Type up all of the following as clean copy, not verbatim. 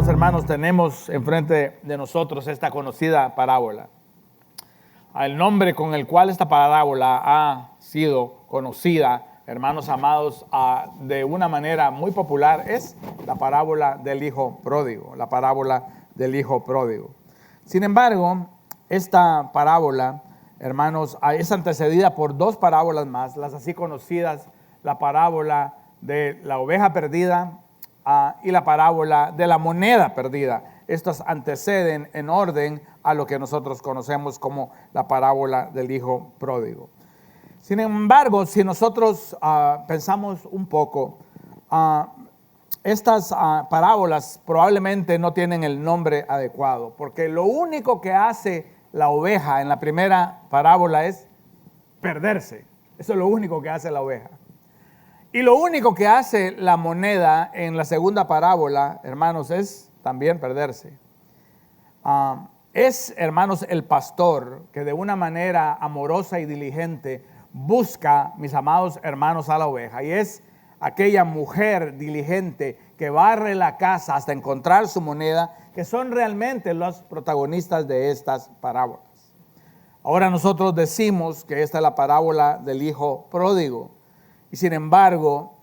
amados hermanos, tenemos enfrente de nosotros esta conocida parábola. El nombre con el cual esta parábola ha sido conocida, hermanos amados, de una manera muy popular, es la parábola del hijo pródigo, la parábola del hijo pródigo. Sin embargo, esta parábola, hermanos, es antecedida por dos parábolas más, las así conocidas, la parábola de la oveja perdida y la parábola de la moneda perdida. Estas anteceden en orden a lo que nosotros conocemos como la parábola del hijo pródigo. Sin embargo, si nosotros pensamos un poco, estas parábolas probablemente no tienen el nombre adecuado, porque lo único que hace la oveja en la primera parábola es perderse. Eso es lo único que hace la oveja. Y lo único que hace la moneda en la segunda parábola, hermanos, es también perderse. Es, hermanos, el pastor que de una manera amorosa y diligente busca, mis amados hermanos, a la oveja. Y es aquella mujer diligente que barre la casa hasta encontrar su moneda, que son realmente los protagonistas de estas parábolas. Ahora nosotros decimos que esta es la parábola del hijo pródigo. Y sin embargo,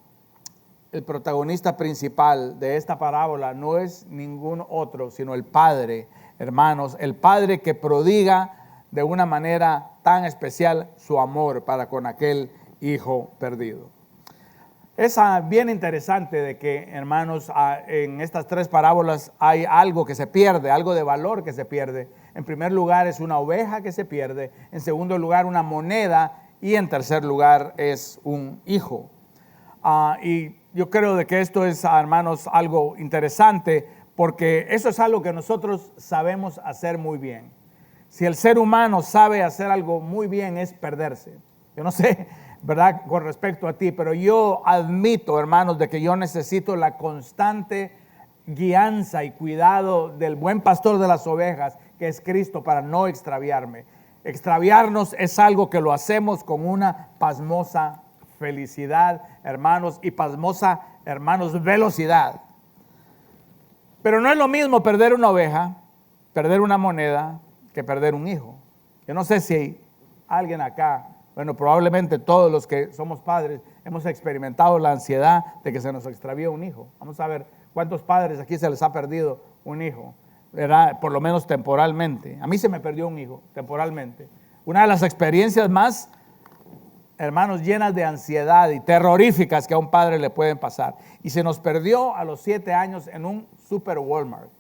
el protagonista principal de esta parábola no es ningún otro, sino el Padre, hermanos, el Padre que prodiga de una manera tan especial su amor para con aquel hijo perdido. Es bien interesante de que, hermanos, en estas tres parábolas hay algo que se pierde, algo de valor que se pierde. En primer lugar es una oveja que se pierde, en segundo lugar una moneda, y en tercer lugar es un hijo. Y yo creo de que esto es, hermanos, algo interesante, porque eso es algo que nosotros sabemos hacer muy bien. Si el ser humano sabe hacer algo muy bien, es perderse. Yo no sé, ¿verdad?, con respecto a ti, pero yo admito, hermanos, de que yo necesito la constante guianza y cuidado del buen pastor de las ovejas, que es Cristo, para no extraviarme. Extraviarnos es algo que lo hacemos con una pasmosa felicidad, hermanos, y pasmosa, hermanos, velocidad. Pero no es lo mismo perder una oveja, perder una moneda, que perder un hijo. Yo no sé si alguien acá, bueno, probablemente todos los que somos padres hemos experimentado la ansiedad de que se nos extravíe un hijo. Vamos a ver cuántos padres aquí se les ha perdido un hijo, ¿verdad? Por lo menos temporalmente. A mí se me perdió un hijo temporalmente. Una de las experiencias más, hermanos, llenas de ansiedad y terroríficas que a un padre le pueden pasar. Y se nos perdió a los 7 años en un super Walmart.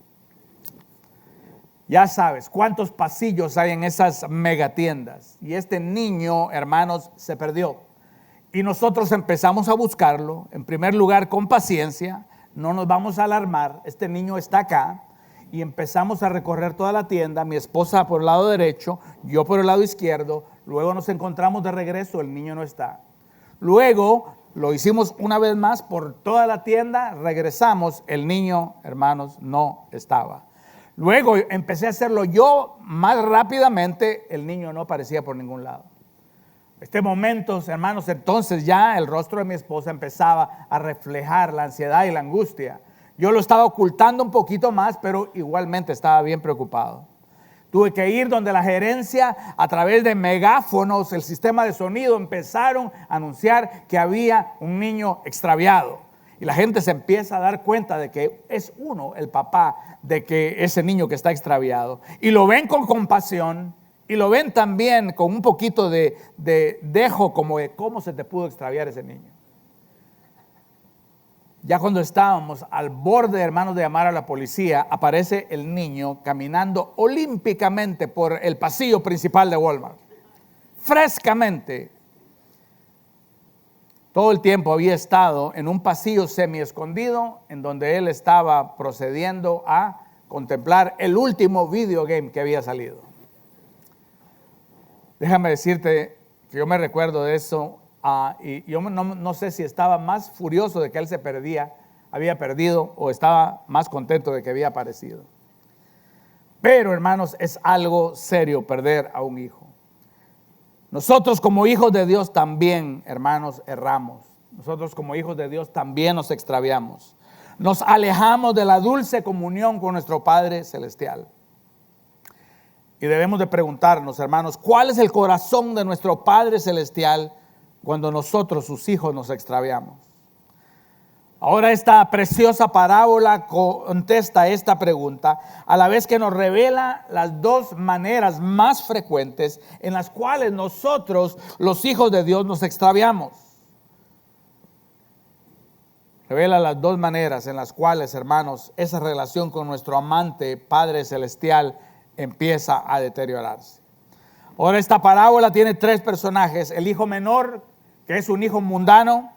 Ya sabes cuántos pasillos hay en esas megatiendas. Y este niño, hermanos, se perdió. Y nosotros empezamos a buscarlo, en primer lugar con paciencia. No nos vamos a alarmar, este niño está acá. Y empezamos a recorrer toda la tienda, mi esposa por el lado derecho, yo por el lado izquierdo. Luego nos encontramos de regreso, el niño no está. Luego lo hicimos una vez más por toda la tienda, regresamos, el niño, hermanos, no estaba. Luego empecé a hacerlo yo más rápidamente, el niño no aparecía por ningún lado. Este momento, hermanos, entonces ya el rostro de mi esposa empezaba a reflejar la ansiedad y la angustia. Yo lo estaba ocultando un poquito más, pero igualmente estaba bien preocupado. Tuve que ir donde la gerencia, a través de megáfonos, el sistema de sonido, empezaron a anunciar que había un niño extraviado. Y la gente se empieza a dar cuenta de que es uno, el papá, de que ese niño que está extraviado. Y lo ven con compasión y lo ven también con un poquito de dejo, como de cómo se te pudo extraviar ese niño. Ya cuando estábamos al borde, hermanos, de llamar a la policía, aparece el niño caminando olímpicamente por el pasillo principal de Walmart. Frescamente. Todo el tiempo había estado en un pasillo semi escondido en donde él estaba procediendo a contemplar el último video game que había salido. Déjame decirte que yo me recuerdo de eso. Y yo no sé si estaba más furioso de que él había perdido, o estaba más contento de que había aparecido. Pero, hermanos, es algo serio perder a un hijo. Nosotros como hijos de Dios también, hermanos, erramos. Nosotros como hijos de Dios también nos extraviamos. nos alejamos de la dulce comunión con nuestro Padre Celestial. Y debemos de preguntarnos, hermanos, ¿cuál es el corazón de nuestro Padre Celestial cuando nosotros, sus hijos, nos extraviamos? Ahora esta preciosa parábola contesta esta pregunta, a la vez que nos revela las dos maneras más frecuentes en las cuales nosotros, los hijos de Dios, nos extraviamos. Revela las dos maneras en las cuales, hermanos, esa relación con nuestro amante Padre Celestial empieza a deteriorarse. Ahora esta parábola tiene tres personajes: el hijo menor, que es un hijo mundano;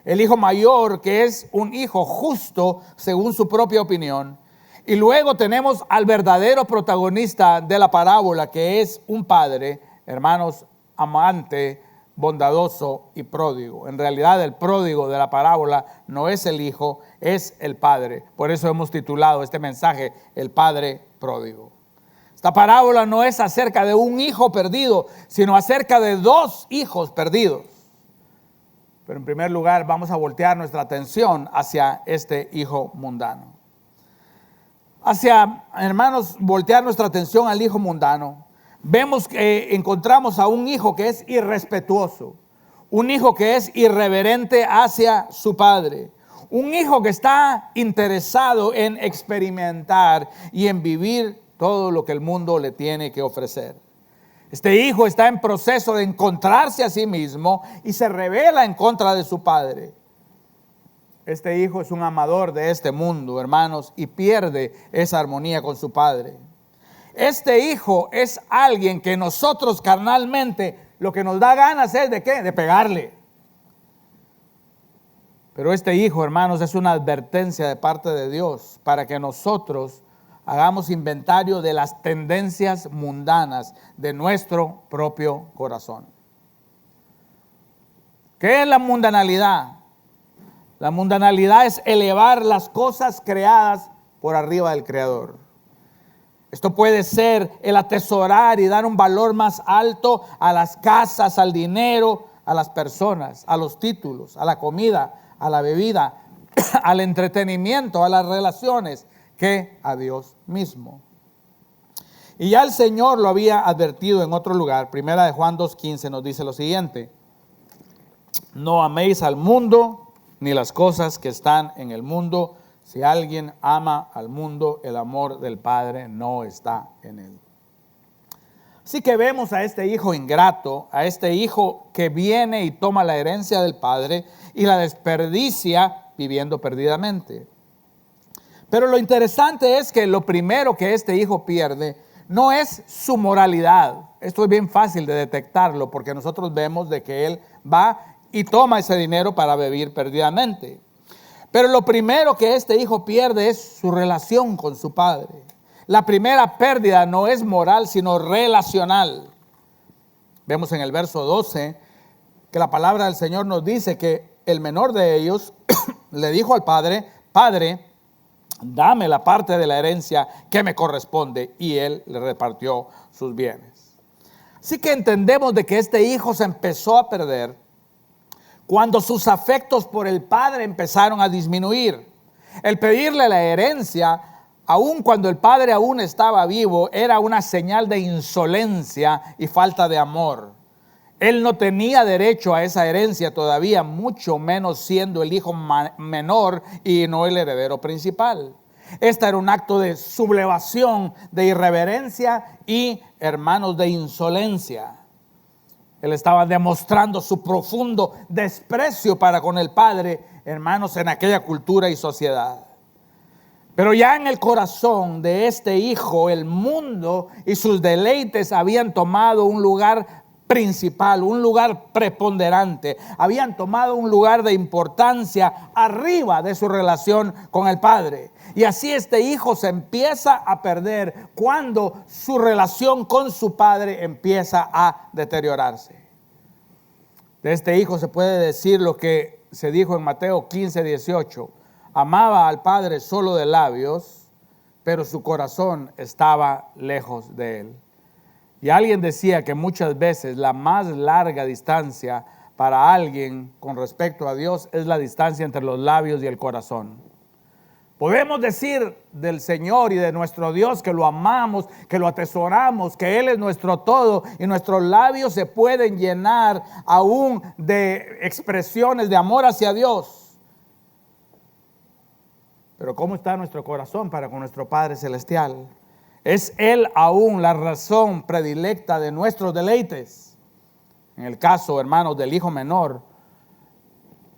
el hijo mayor, que es un hijo justo según su propia opinión; y luego tenemos al verdadero protagonista de la parábola, que es un padre, hermanos, amante, bondadoso y pródigo. En realidad el pródigo de la parábola no es el hijo, es el padre. Por eso hemos titulado este mensaje El Padre Pródigo. Esta parábola no es acerca de un hijo perdido, sino acerca de dos hijos perdidos. Pero en primer lugar vamos a voltear nuestra atención hacia este hijo mundano. Hermanos, voltear nuestra atención al hijo mundano. Vemos que encontramos a un hijo que es irrespetuoso, un hijo que es irreverente hacia su padre, un hijo que está interesado en experimentar y en vivir todo lo que el mundo le tiene que ofrecer. Este hijo está en proceso de encontrarse a sí mismo y se rebela en contra de su padre. Este hijo es un amador de este mundo, hermanos, y pierde esa armonía con su padre. Este hijo es alguien que nosotros carnalmente lo que nos da ganas es ¿de qué? De pegarle. Pero este hijo, hermanos, es una advertencia de parte de Dios para que nosotros hagamos inventario de las tendencias mundanas de nuestro propio corazón. ¿Qué es la mundanalidad? La mundanalidad es elevar las cosas creadas por arriba del Creador. Esto puede ser el atesorar y dar un valor más alto a las casas, al dinero, a las personas, a los títulos, a la comida, a la bebida, al entretenimiento, a las relaciones, que a Dios mismo. Y ya el Señor lo había advertido en otro lugar. Primera de Juan 2:15 nos dice lo siguiente: no améis al mundo ni las cosas que están en el mundo. Si alguien ama al mundo, el amor del Padre no está en él. Así que vemos a este hijo ingrato, a este hijo que viene y toma la herencia del Padre y la desperdicia viviendo perdidamente. Pero lo interesante es que lo primero que este hijo pierde no es su moralidad. Esto es bien fácil de detectarlo porque nosotros vemos de que él va y toma ese dinero para vivir perdidamente. Pero lo primero que este hijo pierde es su relación con su padre. La primera pérdida no es moral, sino relacional. Vemos en el verso 12 que la palabra del Señor nos dice que el menor de ellos le dijo al padre: Padre, dame la parte de la herencia que me corresponde. Y él le repartió sus bienes. Así que entendemos de que este hijo se empezó a perder cuando sus afectos por el padre empezaron a disminuir. El pedirle la herencia, aun cuando el padre aún estaba vivo, era una señal de insolencia y falta de amor. Él no tenía derecho a esa herencia todavía, mucho menos siendo el hijo menor y no el heredero principal. Este era un acto de sublevación, de irreverencia y, hermanos, de insolencia. Él estaba demostrando su profundo desprecio para con el padre, hermanos, en aquella cultura y sociedad. Pero ya en el corazón de este hijo, el mundo y sus deleites habían tomado un lugar principal, un lugar preponderante. Habían tomado un lugar de importancia arriba de su relación con el padre. Y así este hijo se empieza a perder cuando su relación con su padre empieza a deteriorarse. De este hijo se puede decir lo que se dijo en Mateo 15:18. Amaba al padre solo de labios, pero su corazón estaba lejos de él. Y alguien decía que muchas veces la más larga distancia para alguien con respecto a Dios es la distancia entre los labios y el corazón. Podemos decir del Señor y de nuestro Dios que lo amamos, que lo atesoramos, que Él es nuestro todo, y nuestros labios se pueden llenar aún de expresiones de amor hacia Dios. Pero ¿cómo está nuestro corazón para con nuestro Padre Celestial? ¿Es Él aún la razón predilecta de nuestros deleites? En el caso, hermanos, del hijo menor,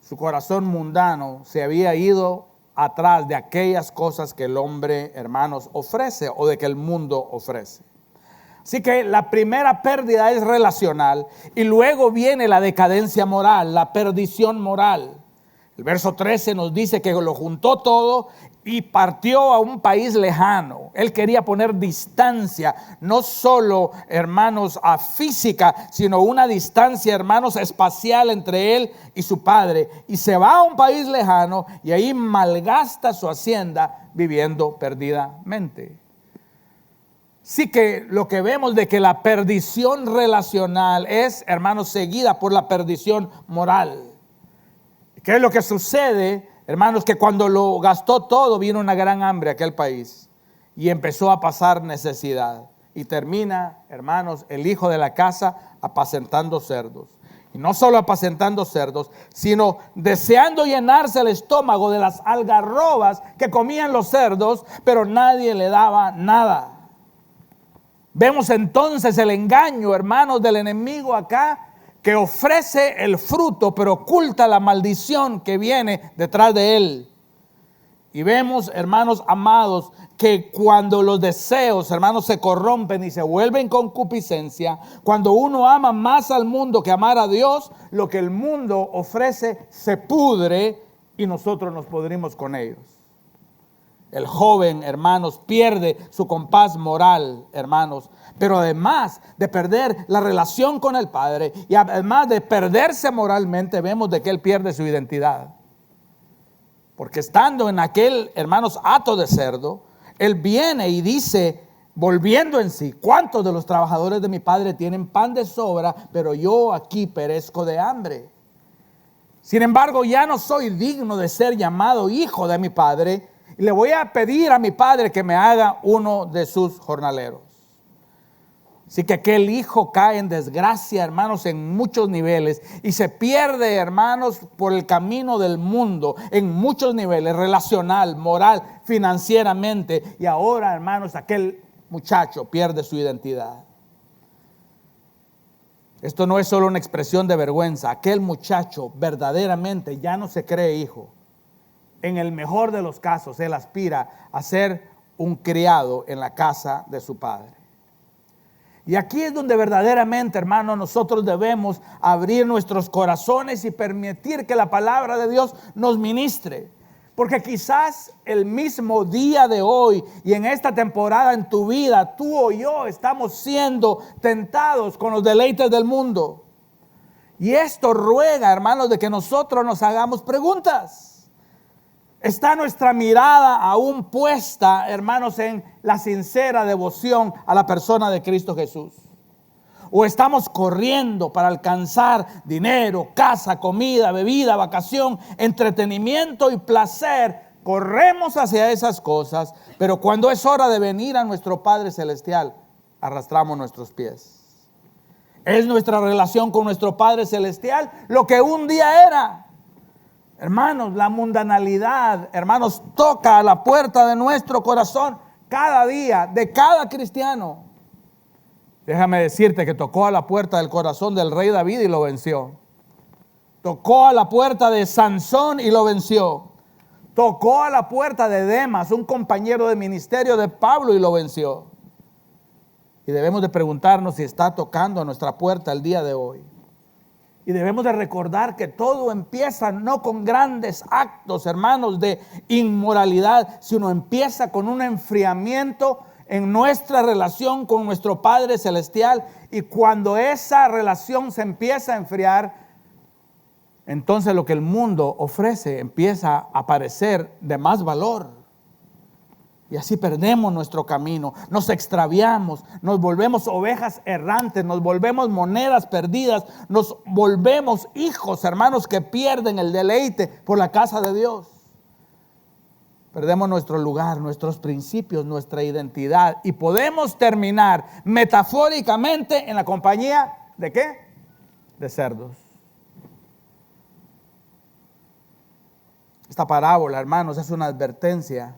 su corazón mundano se había ido atrás de aquellas cosas que el hombre, hermanos, ofrece o de que el mundo ofrece. Así que la primera pérdida es relacional y luego viene la decadencia moral, la perdición moral. El verso 13 nos dice que lo juntó todo y partió a un país lejano. Él quería poner distancia, no solo, hermanos, a física, sino una distancia, hermanos, espacial entre él y su padre. Y se va a un país lejano y ahí malgasta su hacienda viviendo perdidamente. Sí que lo que vemos de que la perdición relacional es, hermanos, seguida por la perdición moral. ¿Qué es lo que sucede, hermanos? Que cuando lo gastó todo, vino una gran hambre a aquel país y empezó a pasar necesidad. Y termina, hermanos, el hijo de la casa apacentando cerdos. Y no solo apacentando cerdos, sino deseando llenarse el estómago de las algarrobas que comían los cerdos, pero nadie le daba nada. Vemos entonces el engaño, hermanos, del enemigo acá, que ofrece el fruto, pero oculta la maldición que viene detrás de él. Y vemos, hermanos amados, que cuando los deseos, hermanos, se corrompen y se vuelven concupiscencia, cuando uno ama más al mundo que amar a Dios, lo que el mundo ofrece se pudre y nosotros nos pudrimos con ellos. El joven, hermanos, pierde su compás moral, hermanos, pero además de perder la relación con el Padre y además de perderse moralmente, vemos de que él pierde su identidad. Porque estando en aquel, hermanos, hato de cerdo, él viene y dice, volviendo en sí, ¿cuántos de los trabajadores de mi Padre tienen pan de sobra, pero yo aquí perezco de hambre? Sin embargo, ya no soy digno de ser llamado hijo de mi Padre, y le voy a pedir a mi padre que me haga uno de sus jornaleros. Así que aquel hijo cae en desgracia, hermanos, en muchos niveles y se pierde, hermanos, por el camino del mundo en muchos niveles, relacional, moral, financieramente. Y ahora, hermanos, aquel muchacho pierde su identidad. Esto no es solo una expresión de vergüenza. Aquel muchacho verdaderamente ya no se cree hijo. En el mejor de los casos, él aspira a ser un criado en la casa de su padre. Y aquí es donde verdaderamente, hermanos, nosotros debemos abrir nuestros corazones y permitir que la palabra de Dios nos ministre. Porque quizás el mismo día de hoy y en esta temporada en tu vida, tú o yo estamos siendo tentados con los deleites del mundo. Y esto ruega, hermanos, de que nosotros nos hagamos preguntas. ¿Está nuestra mirada aún puesta, hermanos, en la sincera devoción a la persona de Cristo Jesús? ¿O estamos corriendo para alcanzar dinero, casa, comida, bebida, vacación, entretenimiento y placer? Corremos hacia esas cosas, pero cuando es hora de venir a nuestro Padre Celestial, arrastramos nuestros pies. ¿Es nuestra relación con nuestro Padre Celestial lo que un día era? Hermanos, la mundanalidad, hermanos, toca a la puerta de nuestro corazón cada día, de cada cristiano. Déjame decirte que tocó a la puerta del corazón del rey David y lo venció. Tocó a la puerta de Sansón y lo venció. Tocó a la puerta de Demas, un compañero de ministerio de Pablo, y lo venció. Y debemos de preguntarnos si está tocando a nuestra puerta el día de hoy. Y debemos de recordar que todo empieza no con grandes actos, hermanos, de inmoralidad, sino empieza con un enfriamiento en nuestra relación con nuestro Padre Celestial. Y cuando esa relación se empieza a enfriar, entonces lo que el mundo ofrece empieza a parecer de más valor. Y así perdemos nuestro camino, nos extraviamos, nos volvemos ovejas errantes, nos volvemos monedas perdidas, nos volvemos hijos, hermanos, que pierden el deleite por la casa de Dios. perdemos nuestro lugar, nuestros principios, nuestra identidad y podemos terminar metafóricamente en la compañía ¿de qué? De cerdos. Esta parábola, hermanos, es una advertencia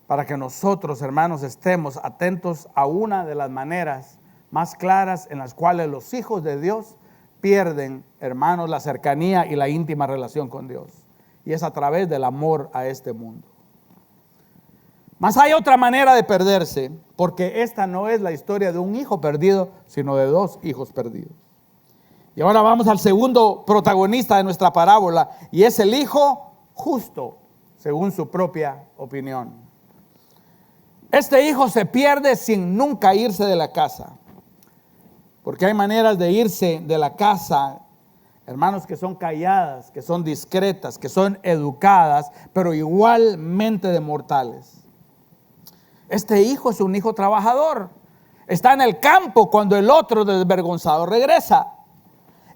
para que nosotros, hermanos, estemos atentos a una de las maneras más claras en las cuales los hijos de Dios pierden, hermanos, la cercanía y la íntima relación con Dios. Y es a través del amor a este mundo. Mas hay otra manera de perderse, porque esta no es la historia de un hijo perdido, sino de dos hijos perdidos. Y ahora vamos al segundo protagonista de nuestra parábola, y es el hijo justo, según su propia opinión. Este hijo se pierde sin nunca irse de la casa, porque hay maneras de irse de la casa, hermanos, que son calladas, que son discretas, que son educadas, pero igualmente de mortales. Este hijo es un hijo trabajador, está en el campo cuando el otro desvergonzado regresa.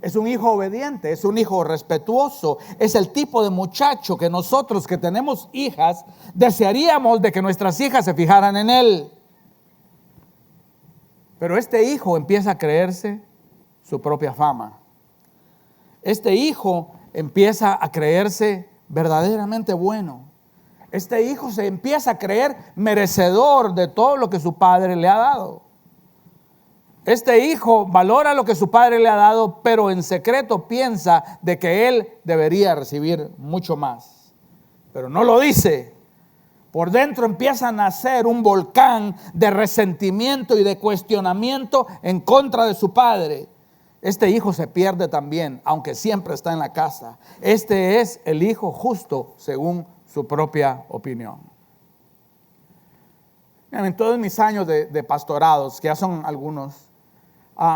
Es un hijo obediente, es un hijo respetuoso, es el tipo de muchacho que nosotros que tenemos hijas desearíamos de que nuestras hijas se fijaran en él. Pero este hijo empieza a creerse su propia fama. Este hijo empieza a creerse verdaderamente bueno. Este hijo se empieza a creer merecedor de todo lo que su padre le ha dado. Este hijo valora lo que su padre le ha dado, pero en secreto piensa de que él debería recibir mucho más. Pero no lo dice. Por dentro empieza a nacer un volcán de resentimiento y de cuestionamiento en contra de su padre. Este hijo se pierde también, aunque siempre está en la casa. Este es el hijo justo, según su propia opinión. En todos mis años de pastorados, que ya son algunos,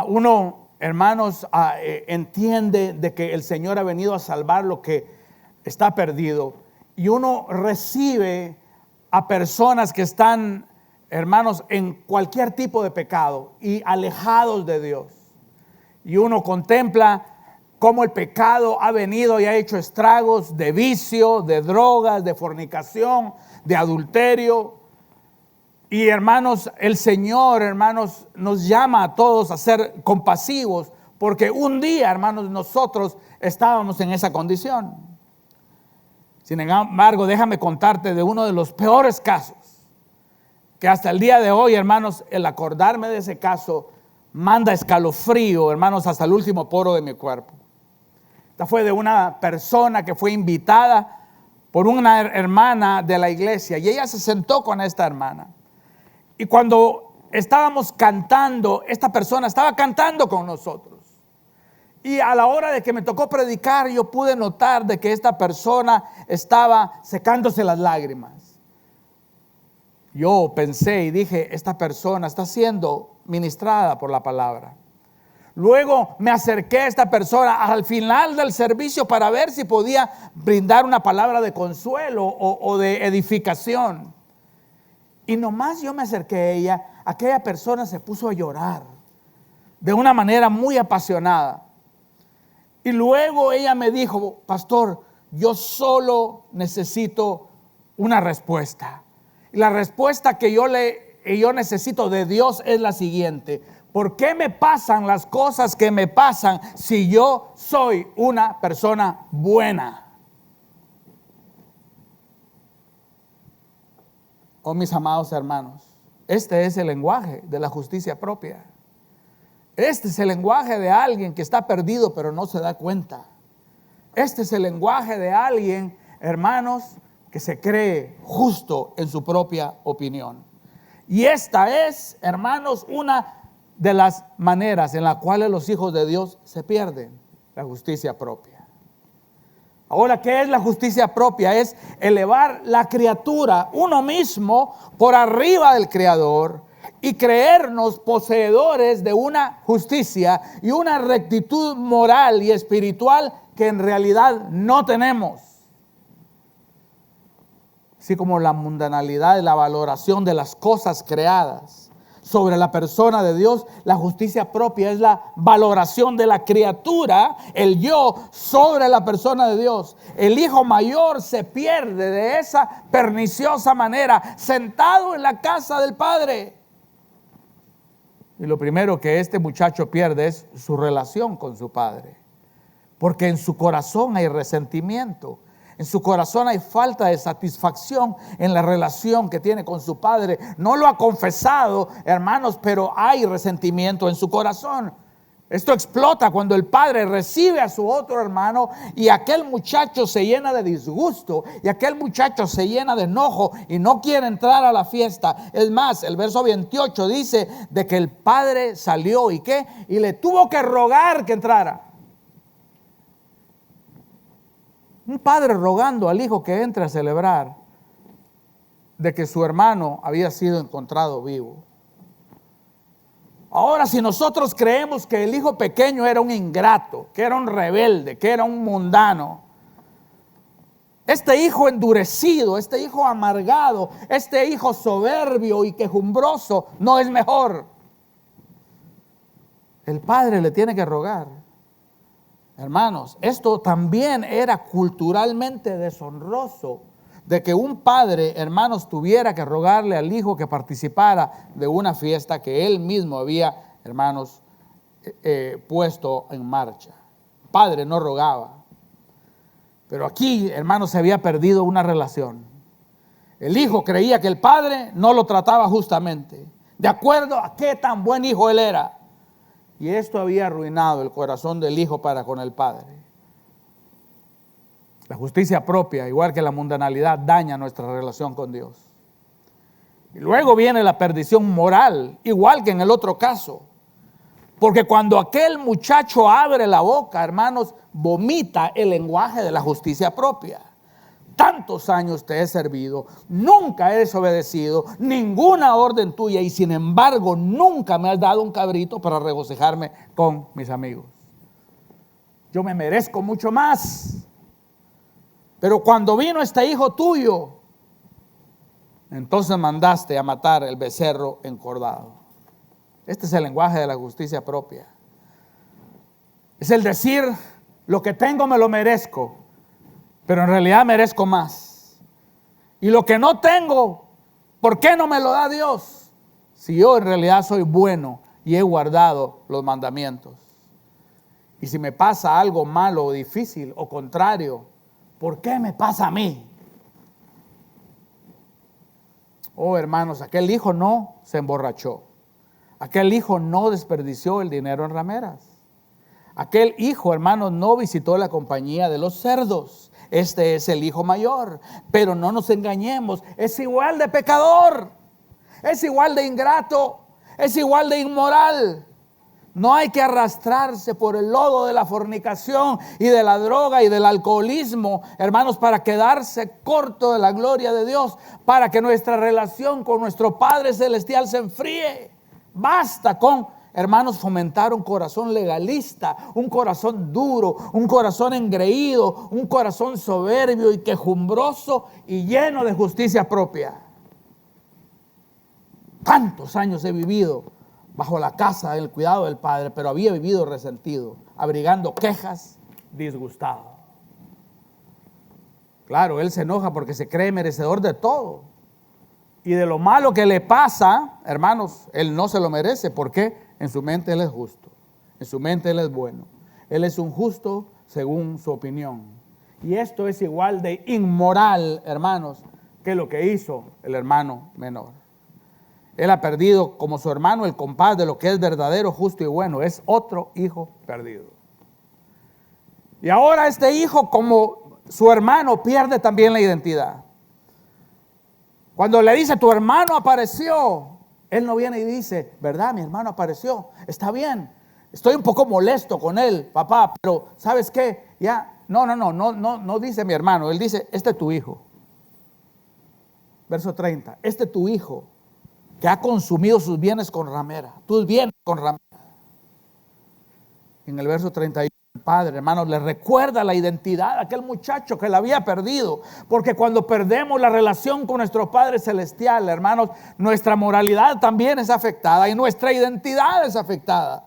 uno, hermanos, entiende de que el Señor ha venido a salvar lo que está perdido. Y uno recibe a personas que están, hermanos, en cualquier tipo de pecado y alejados de Dios. Y uno contempla cómo el pecado ha venido y ha hecho estragos de vicio, de drogas, de fornicación, de adulterio. Y hermanos, el Señor, hermanos, nos llama a todos a ser compasivos, porque un día, hermanos, nosotros estábamos en esa condición. Sin embargo, déjame contarte de uno de los peores casos, que hasta el día de hoy, hermanos, el acordarme de ese caso manda escalofrío, hermanos, hasta el último poro de mi cuerpo. Esta fue de una persona que fue invitada por una hermana de la iglesia, y ella se sentó con esta hermana. Y cuando estábamos cantando, esta persona estaba cantando con nosotros. Y a la hora de que me tocó predicar, yo pude notar de que esta persona estaba secándose las lágrimas. Yo pensé y dije, esta persona está siendo ministrada por la palabra. Luego me acerqué a esta persona al final del servicio para ver si podía brindar una palabra de consuelo o de edificación. Y nomás yo me acerqué a ella, aquella persona se puso a llorar de una manera muy apasionada. Y luego ella me dijo, pastor, yo solo necesito una respuesta. Y la respuesta que yo necesito de Dios es la siguiente: ¿por qué me pasan las cosas que me pasan si yo soy una persona buena? Oh, mis amados hermanos, este es el lenguaje de la justicia propia. Este es el lenguaje de alguien que está perdido pero no se da cuenta. Este es el lenguaje de alguien, hermanos, que se cree justo en su propia opinión. Y esta es, hermanos, una de las maneras en las cuales los hijos de Dios se pierden, la justicia propia. Ahora, ¿qué es la justicia propia? Es elevar la criatura, uno mismo, por arriba del Creador y creernos poseedores de una justicia y una rectitud moral y espiritual que en realidad no tenemos. Así como la mundanalidad y la valoración de las cosas creadas sobre la persona de Dios. La justicia propia es la valoración de la criatura, el yo, sobre la persona de Dios. El hijo mayor se pierde de esa perniciosa manera, sentado en la casa del padre. Y lo primero que este muchacho pierde es su relación con su padre, porque en su corazón hay resentimiento. En su corazón hay falta de satisfacción en la relación que tiene con su padre. No lo ha confesado, hermanos, pero hay resentimiento en su corazón. Esto explota cuando el padre recibe a su otro hermano y aquel muchacho se llena de disgusto y aquel muchacho se llena de enojo y no quiere entrar a la fiesta. Es más, el verso 28 dice de que el padre salió y ¿qué? Y le tuvo que rogar que entrara. Un padre rogando al hijo que entre a celebrar de que su hermano había sido encontrado vivo. Ahora, si nosotros creemos que el hijo pequeño era un ingrato, que era un rebelde, que era un mundano, este hijo endurecido, este hijo amargado, este hijo soberbio y quejumbroso no es mejor. El padre le tiene que rogar. Hermanos, esto también era culturalmente deshonroso, de que un padre, hermanos, tuviera que rogarle al hijo que participara de una fiesta que él mismo había, hermanos, puesto en marcha. El padre no rogaba. Pero aquí, hermanos, se había perdido una relación. El hijo creía que el padre no lo trataba justamente, de acuerdo a qué tan buen hijo él era. Y esto había arruinado el corazón del hijo para con el padre. La justicia propia, igual que la mundanalidad, daña nuestra relación con Dios. Y luego viene la perdición moral, igual que en el otro caso. Porque cuando aquel muchacho abre la boca, hermanos, vomita el lenguaje de la justicia propia. Tantos años te he servido, nunca he desobedecido ninguna orden tuya y sin embargo nunca me has dado un cabrito para regocijarme con mis amigos. Yo me merezco mucho más. Pero cuando vino este hijo tuyo, entonces mandaste a matar el becerro encordado. Este es el lenguaje de la justicia propia. Es el decir, lo que tengo me lo merezco, pero en realidad merezco más. Y lo que no tengo, ¿por qué no me lo da Dios? Si yo en realidad soy bueno y he guardado los mandamientos. Y si me pasa algo malo o difícil o contrario, ¿por qué me pasa a mí? Oh, hermanos, aquel hijo no se emborrachó. Aquel hijo no desperdició el dinero en rameras. Aquel hijo, hermanos, no visitó la compañía de los cerdos. Este es el hijo mayor. Pero no nos engañemos, es igual de pecador, es igual de ingrato, es igual de inmoral. No hay que arrastrarse por el lodo de la fornicación y de la droga y del alcoholismo, hermanos, para quedarse corto de la gloria de Dios, para que nuestra relación con nuestro Padre Celestial se enfríe. Basta con, hermanos, fomentar un corazón legalista, un corazón duro, un corazón engreído, un corazón soberbio y quejumbroso y lleno de justicia propia. Tantos años he vivido bajo la casa del cuidado del Padre, pero había vivido resentido, abrigando quejas, disgustado. Claro, él se enoja porque se cree merecedor de todo. Y de lo malo que le pasa, hermanos, él no se lo merece. ¿Por qué? En su mente él es justo, en su mente él es bueno. Él es un justo según su opinión. Y esto es igual de inmoral, hermanos, que lo que hizo el hermano menor. Él ha perdido como su hermano el compás de lo que es verdadero, justo y bueno. Es otro hijo perdido. Y ahora este hijo, como su hermano, pierde también la identidad. Cuando le dice, tu hermano apareció, él no viene y dice, ¿verdad? Mi hermano apareció, está bien. Estoy un poco molesto con él, papá, pero ¿sabes qué? Ya, no dice mi hermano, él dice, este es tu hijo. Verso 30, este es tu hijo que ha consumido sus bienes con ramera, tus bienes con ramera. En el verso 31 Padre, hermanos, le recuerda la identidad a aquel muchacho que la había perdido. Porque cuando perdemos la relación con nuestro Padre Celestial, hermanos, nuestra moralidad también es afectada y nuestra identidad es afectada.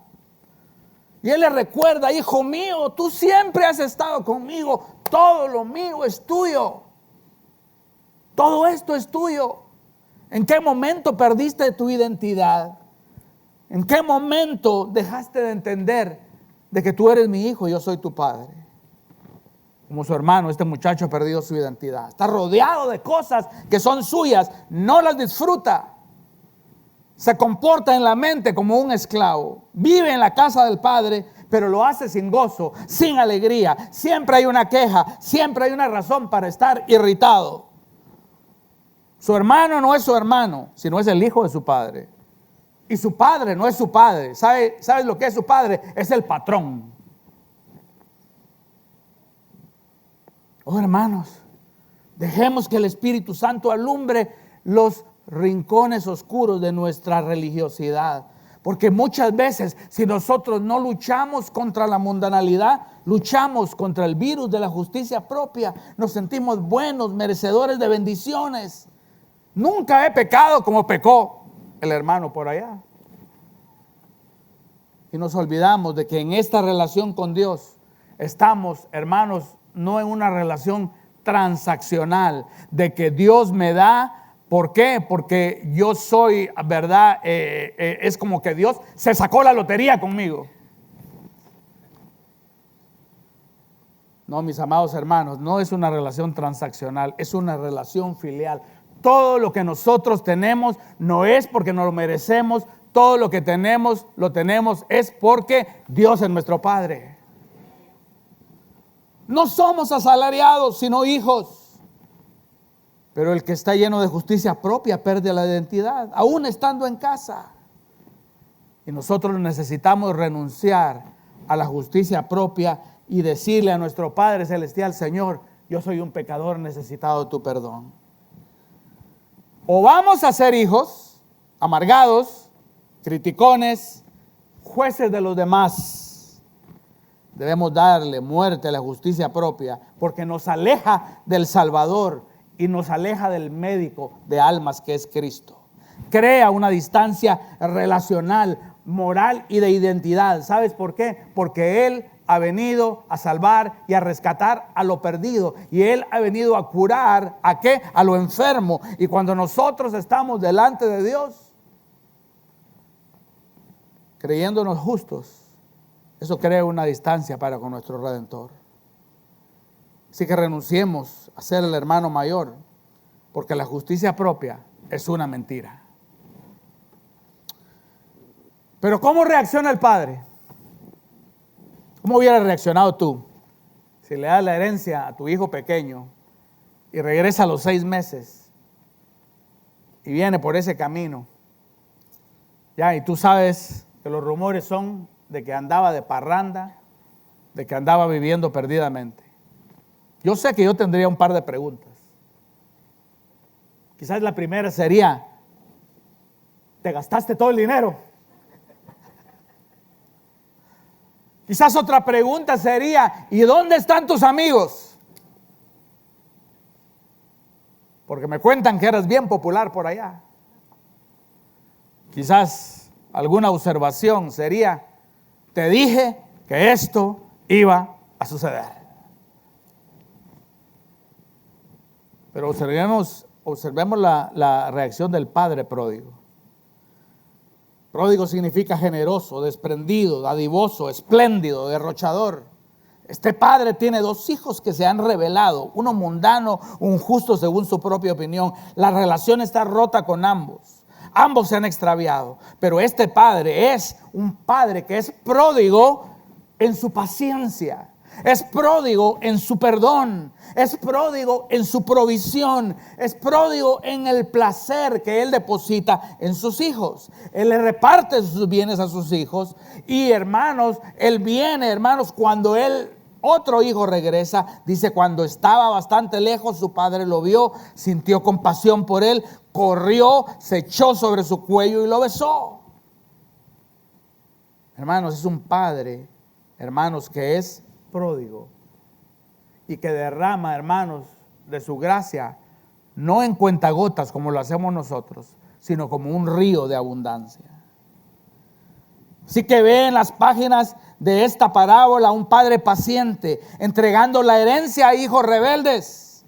Y Él le recuerda: hijo mío, tú siempre has estado conmigo, todo lo mío es tuyo. Todo esto es tuyo. ¿En qué momento perdiste tu identidad? ¿En qué momento dejaste de entender de que tú eres mi hijo y yo soy tu padre? Como su hermano, este muchacho ha perdido su identidad. Está rodeado de cosas que son suyas, no las disfruta. Se comporta en la mente como un esclavo. Vive en la casa del padre, pero lo hace sin gozo, sin alegría. Siempre hay una queja, siempre hay una razón para estar irritado. Su hermano no es su hermano, sino es el hijo de su padre. Y su padre no es su padre. ¿Sabes lo que es su padre? Es el patrón. Oh, hermanos, dejemos que el Espíritu Santo alumbre los rincones oscuros de nuestra religiosidad. Porque muchas veces, si nosotros no luchamos contra la mundanalidad, luchamos contra el virus de la justicia propia. Nos sentimos buenos, merecedores de bendiciones. Nunca he pecado como pecó el hermano por allá. Y nos olvidamos de que en esta relación con Dios estamos, hermanos, no en una relación transaccional, de que Dios me da. ¿Por qué? Porque yo soy, ¿verdad? Es como que Dios se sacó la lotería conmigo. No, mis amados hermanos, no es una relación transaccional, es una relación filial. Todo lo que nosotros tenemos no es porque nos lo merecemos. Todo lo que tenemos, lo tenemos es porque Dios es nuestro Padre. No somos asalariados, sino hijos. Pero el que está lleno de justicia propia pierde la identidad, aún estando en casa. Y nosotros necesitamos renunciar a la justicia propia y decirle a nuestro Padre Celestial: Señor, yo soy un pecador necesitado de tu perdón. O vamos a ser hijos amargados, criticones, jueces de los demás. Debemos darle muerte a la justicia propia, porque nos aleja del Salvador y nos aleja del médico de almas que es Cristo. Crea una distancia relacional, moral y de identidad. ¿Sabes por qué? Porque Él ha venido a salvar y a rescatar a lo perdido. Y Él ha venido a curar, ¿a qué? A lo enfermo. Y cuando nosotros estamos delante de Dios, creyéndonos justos, eso crea una distancia para con nuestro Redentor. Así que renunciemos a ser el hermano mayor, porque la justicia propia es una mentira. Pero ¿cómo reacciona el padre? ¿Cómo hubieras reaccionado tú si le das la herencia a tu hijo pequeño y regresa a los 6 meses y viene por ese camino? Ya, y tú sabes que los rumores son de que andaba de parranda, de que andaba viviendo perdidamente. Yo sé que yo tendría un par de preguntas. Quizás la primera sería: ¿te gastaste todo el dinero? Quizás otra pregunta sería: ¿y dónde están tus amigos? Porque me cuentan que eras bien popular por allá. Quizás alguna observación sería: te dije que esto iba a suceder. Pero observemos la reacción del padre pródigo. Pródigo significa generoso, desprendido, dadivoso, espléndido, derrochador. Este padre tiene 2 hijos que se han rebelado, uno mundano, un justo según su propia opinión. La relación está rota con ambos. Ambos se han extraviado, pero este padre es un padre que es pródigo en su paciencia. Es pródigo en su perdón, es pródigo en su provisión, es pródigo en el placer que Él deposita en sus hijos. Él le reparte sus bienes a sus hijos y, hermanos, Él viene, hermanos, cuando otro hijo regresa, dice: cuando estaba bastante lejos, su padre lo vio, sintió compasión por él, corrió, se echó sobre su cuello y lo besó. Hermanos, es un padre hermanos, que es pródigo y que derrama, hermanos, de su gracia, no en cuentagotas como lo hacemos nosotros, sino como un río de abundancia. Así que ve en las páginas de esta parábola un padre paciente entregando la herencia a hijos rebeldes.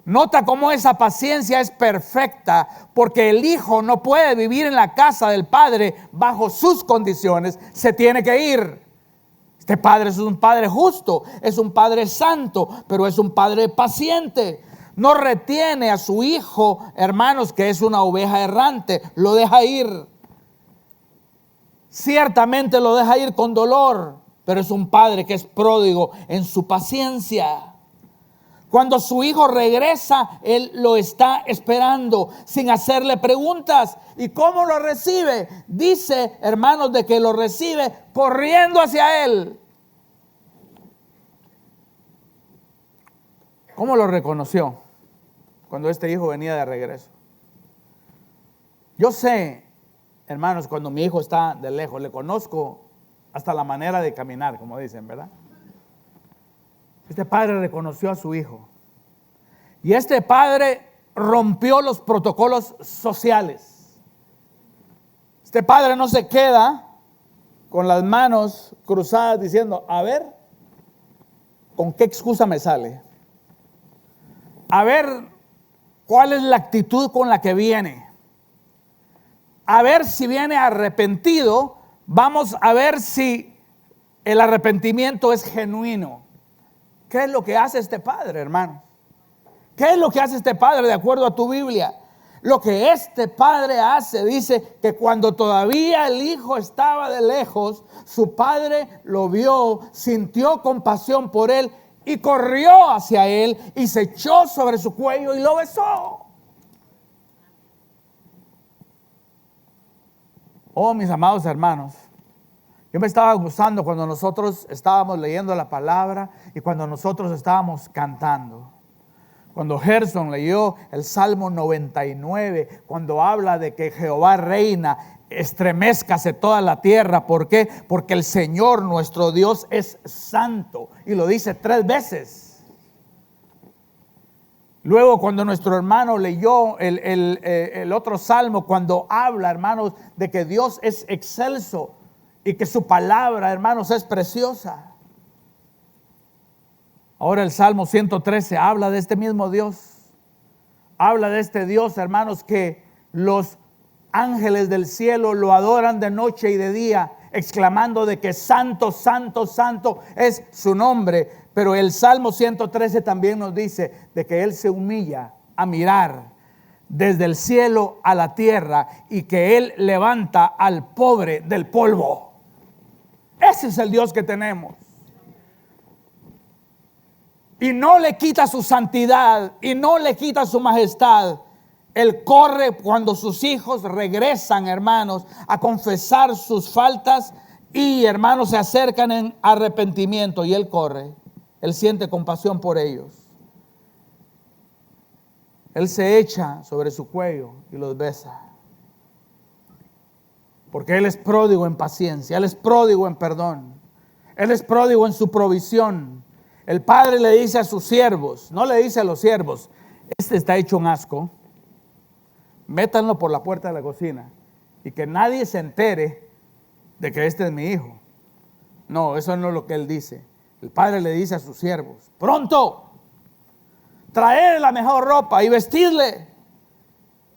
Nota cómo esa paciencia es perfecta, porque el hijo no puede vivir en la casa del padre bajo sus condiciones, se tiene que ir. Este padre es un padre justo, es un padre santo, pero es un padre paciente. No retiene a su hijo, hermanos, que es una oveja errante, lo deja ir. Ciertamente lo deja ir con dolor, pero es un padre que es pródigo en su paciencia. Cuando su hijo regresa, él lo está esperando sin hacerle preguntas. ¿Y cómo lo recibe? Dice, hermanos, de que lo recibe corriendo hacia él. ¿Cómo lo reconoció cuando este hijo venía de regreso? Yo sé, hermanos, cuando mi hijo está de lejos, le conozco hasta la manera de caminar, como dicen, ¿verdad? Este padre reconoció a su hijo. Y este padre rompió los protocolos sociales. Este padre no se queda con las manos cruzadas diciendo, a ver, ¿con qué excusa me sale? A ver, ¿cuál es la actitud con la que viene? A ver si viene arrepentido. Vamos a ver si el arrepentimiento es genuino. ¿Qué es lo que hace este padre, hermano? ¿Qué es lo que hace este padre de acuerdo a tu Biblia? Lo que este padre hace, dice que cuando todavía el hijo estaba de lejos, su padre lo vio, sintió compasión por él y corrió hacia él y se echó sobre su cuello y lo besó. Oh, mis amados hermanos, yo me estaba gozando cuando nosotros estábamos leyendo la palabra y cuando nosotros estábamos cantando. Cuando Gerson leyó el Salmo 99, cuando habla de que Jehová reina, estremezcase toda la tierra. ¿Por qué? Porque el Señor nuestro Dios es santo. Y lo dice 3 veces. Luego cuando nuestro hermano leyó el otro salmo, cuando habla, hermanos, de que Dios es excelso y que su palabra, hermanos, es preciosa. Ahora el Salmo 113 habla de este mismo Dios. Habla de este Dios, hermanos, que los ángeles del cielo lo adoran de noche y de día, exclamando de que santo, santo, santo es su nombre. Pero el Salmo 113 también nos dice de que Él se humilla a mirar desde el cielo a la tierra y que Él levanta al pobre del polvo. Ese es el Dios que tenemos. Y no le quita su santidad y no le quita su majestad. Él corre cuando sus hijos regresan, hermanos, a confesar sus faltas y, hermanos, se acercan en arrepentimiento y Él corre. Él siente compasión por ellos. Él se echa sobre su cuello y los besa. Porque Él es pródigo en paciencia, Él es pródigo en perdón, Él es pródigo en su provisión. El padre le dice a sus siervos, no le dice a los siervos, este está hecho un asco, métanlo por la puerta de la cocina y que nadie se entere de que este es mi hijo. No, eso no es lo que él dice. El padre le dice a sus siervos, pronto, traed la mejor ropa y vestidle.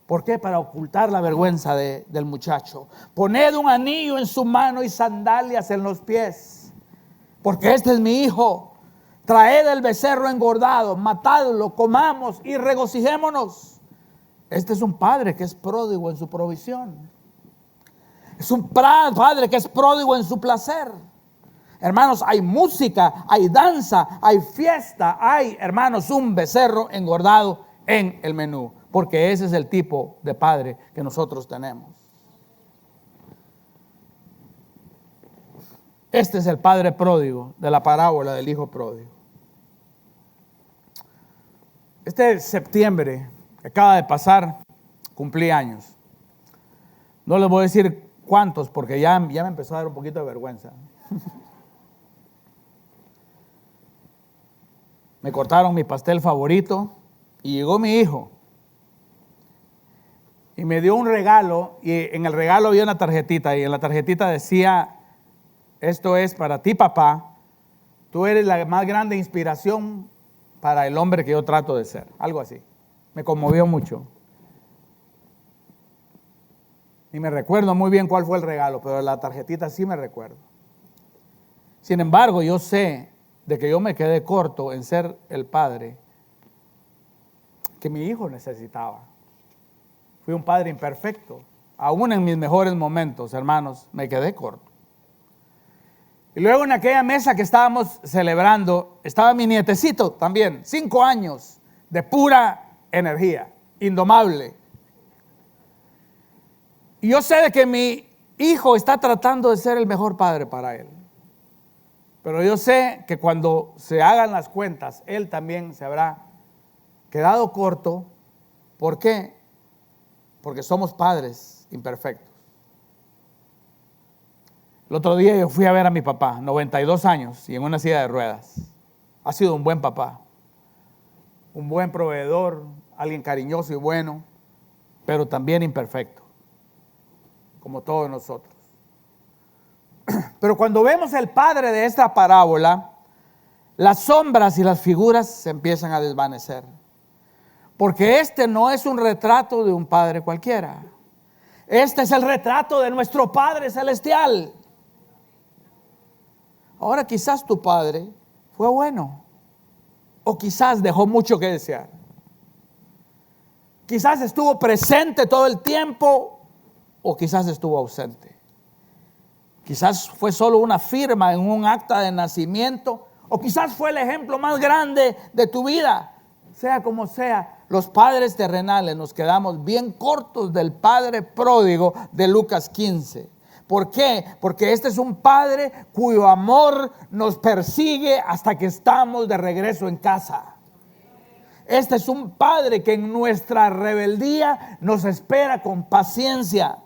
¿Por qué? Para ocultar la vergüenza del muchacho. Poned un anillo en su mano y sandalias en los pies, porque este es mi hijo. Traed el becerro engordado, matadlo, comamos y regocijémonos. Este es un padre que es pródigo en su provisión. Es un padre que es pródigo en su placer. Hermanos, hay música, hay danza, hay fiesta, hay, hermanos, un becerro engordado en el menú. Porque ese es el tipo de padre que nosotros tenemos. Este es el padre pródigo de la parábola del hijo pródigo. Este septiembre que acaba de pasar, cumplí años. No les voy a decir cuántos porque ya me empezó a dar un poquito de vergüenza. me cortaron mi pastel favorito y llegó mi hijo. Y me dio un regalo y en el regalo había una tarjetita y en la tarjetita decía, esto es para ti, papá, tú eres la más grande inspiración para el hombre que yo trato de ser. Algo así. Me conmovió mucho. Y me recuerdo muy bien cuál fue el regalo, pero la tarjetita sí me recuerdo. Sin embargo, yo sé de que yo me quedé corto en ser el padre que mi hijo necesitaba. Fui un padre imperfecto. Aún en mis mejores momentos, hermanos, me quedé corto. Y luego en aquella mesa que estábamos celebrando, estaba mi nietecito también, 5 años, de pura energía, indomable. Y yo sé de que mi hijo está tratando de ser el mejor padre para él. Pero yo sé que cuando se hagan las cuentas, él también se habrá quedado corto. ¿Por qué? Porque somos padres imperfectos. El otro día yo fui a ver a mi papá, 92 años y en una silla de ruedas. Ha sido un buen papá, un buen proveedor, alguien cariñoso y bueno, pero también imperfecto, como todos nosotros. Pero cuando vemos el padre de esta parábola, las sombras y las figuras se empiezan a desvanecer. Porque este no es un retrato de un padre cualquiera. Este es el retrato de nuestro Padre Celestial. Ahora quizás tu padre fue bueno, o quizás dejó mucho que desear. Quizás estuvo presente todo el tiempo, o quizás estuvo ausente. Quizás fue solo una firma en un acta de nacimiento, o quizás fue el ejemplo más grande de tu vida. Sea como sea, los padres terrenales nos quedamos bien cortos del padre pródigo de Lucas 15. ¿Por qué? Porque este es un padre cuyo amor nos persigue hasta que estamos de regreso en casa. Este es un padre que en nuestra rebeldía nos espera con paciencia.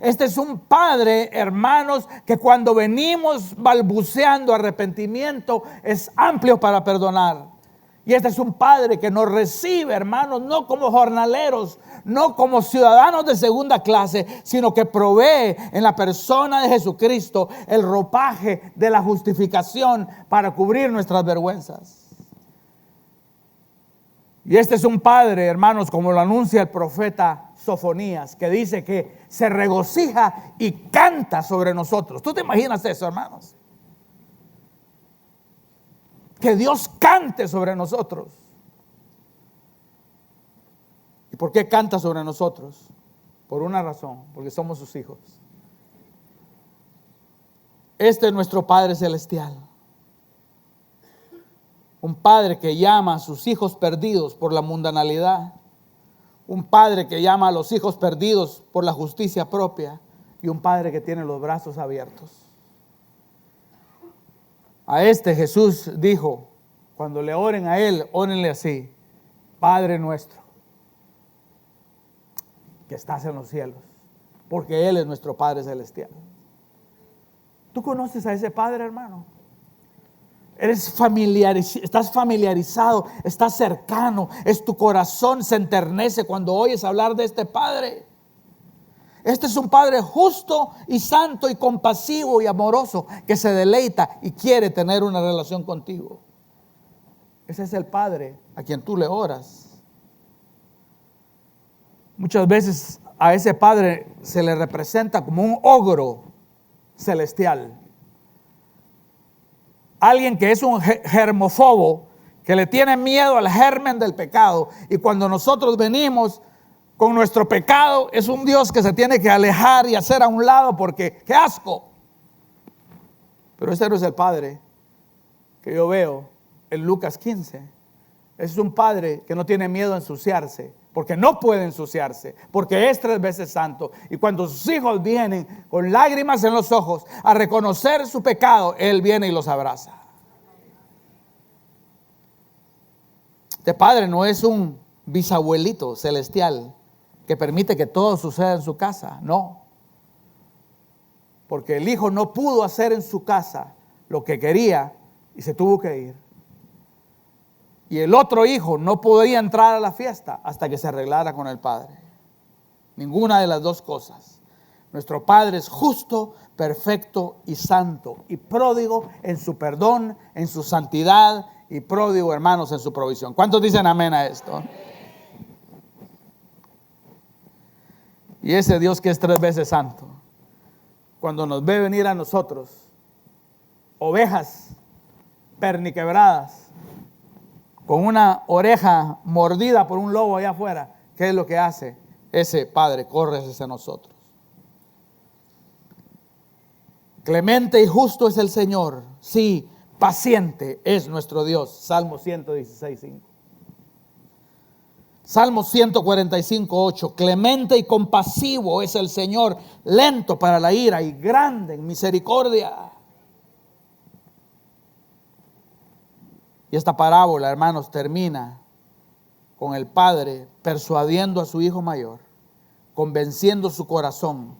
Este es un padre, hermanos, que cuando venimos balbuceando arrepentimiento es amplio para perdonar. Y este es un padre que nos recibe, hermanos, no como jornaleros, no como ciudadanos de segunda clase, sino que provee en la persona de Jesucristo el ropaje de la justificación para cubrir nuestras vergüenzas. Y este es un padre, hermanos, como lo anuncia el profeta Sofonías, que dice que se regocija y canta sobre nosotros. ¿Tú te imaginas eso, hermanos? Que Dios cante sobre nosotros. ¿Y por qué canta sobre nosotros? Por una razón, porque somos sus hijos. Este es nuestro Padre Celestial. Un Padre que llama a sus hijos perdidos por la mundanalidad. Un Padre que llama a los hijos perdidos por la justicia propia. Y un Padre que tiene los brazos abiertos. A este Jesús dijo, cuando le oren a Él, órenle así: Padre nuestro, que estás en los cielos, porque Él es nuestro Padre Celestial. ¿Tú conoces a ese Padre, hermano? Estás familiarizado, estás cercano, tu corazón se enternece cuando oyes hablar de este Padre. Este es un Padre justo y santo y compasivo y amoroso que se deleita y quiere tener una relación contigo. Ese es el Padre a quien tú le oras. Muchas veces a ese Padre se le representa como un ogro celestial. Alguien que es un germófobo, que le tiene miedo al germen del pecado. Y cuando nosotros venimos con nuestro pecado, es un Dios que se tiene que alejar y hacer a un lado porque ¡qué asco! Pero ese no es el Padre que yo veo en Lucas 15. Es un Padre que no tiene miedo a ensuciarse, porque no puede ensuciarse, porque es 3 veces santo. Y cuando sus hijos vienen con lágrimas en los ojos a reconocer su pecado, Él viene y los abraza. Este Padre no es un bisabuelito celestial que permite que todo suceda en su casa, no. Porque el hijo no pudo hacer en su casa lo que quería y se tuvo que ir. Y el otro hijo no podía entrar a la fiesta hasta que se arreglara con el padre. Ninguna de las dos cosas. Nuestro Padre es justo, perfecto y santo, y pródigo en su perdón, en su santidad, y pródigo, hermanos, en su provisión. ¿Cuántos dicen amén a esto? Y ese Dios que es 3 veces santo, cuando nos ve venir a nosotros, ovejas perniquebradas, con una oreja mordida por un lobo allá afuera, ¿qué es lo que hace? Ese Padre corre hacia nosotros. Clemente y justo es el Señor, sí, paciente es nuestro Dios. Salmo 116:5. Salmo 145:8. Clemente y compasivo es el Señor, lento para la ira y grande en misericordia. Y esta parábola, hermanos, termina con el padre persuadiendo a su hijo mayor, convenciendo su corazón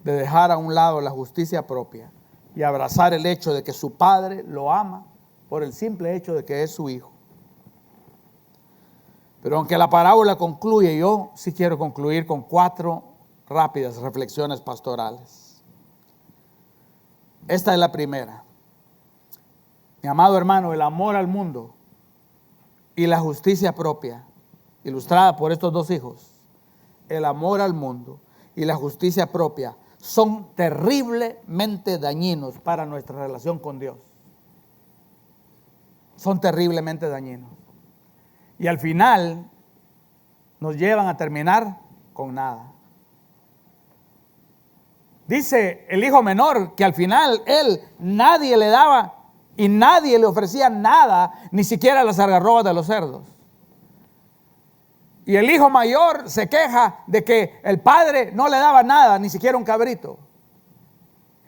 de dejar a un lado la justicia propia y abrazar el hecho de que su padre lo ama por el simple hecho de que es su hijo. Pero aunque la parábola concluye, yo sí quiero concluir con 4 rápidas reflexiones pastorales. Esta es la primera. Mi amado hermano, el amor al mundo y la justicia propia, ilustrada por estos 2 hijos, el amor al mundo y la justicia propia son terriblemente dañinos para nuestra relación con Dios. Son terriblemente dañinos. Y al final nos llevan a terminar con nada. Dice el hijo menor que al final él nadie le daba y nadie le ofrecía nada, ni siquiera las algarrobas de los cerdos. Y el hijo mayor se queja de que el padre no le daba nada, ni siquiera un cabrito.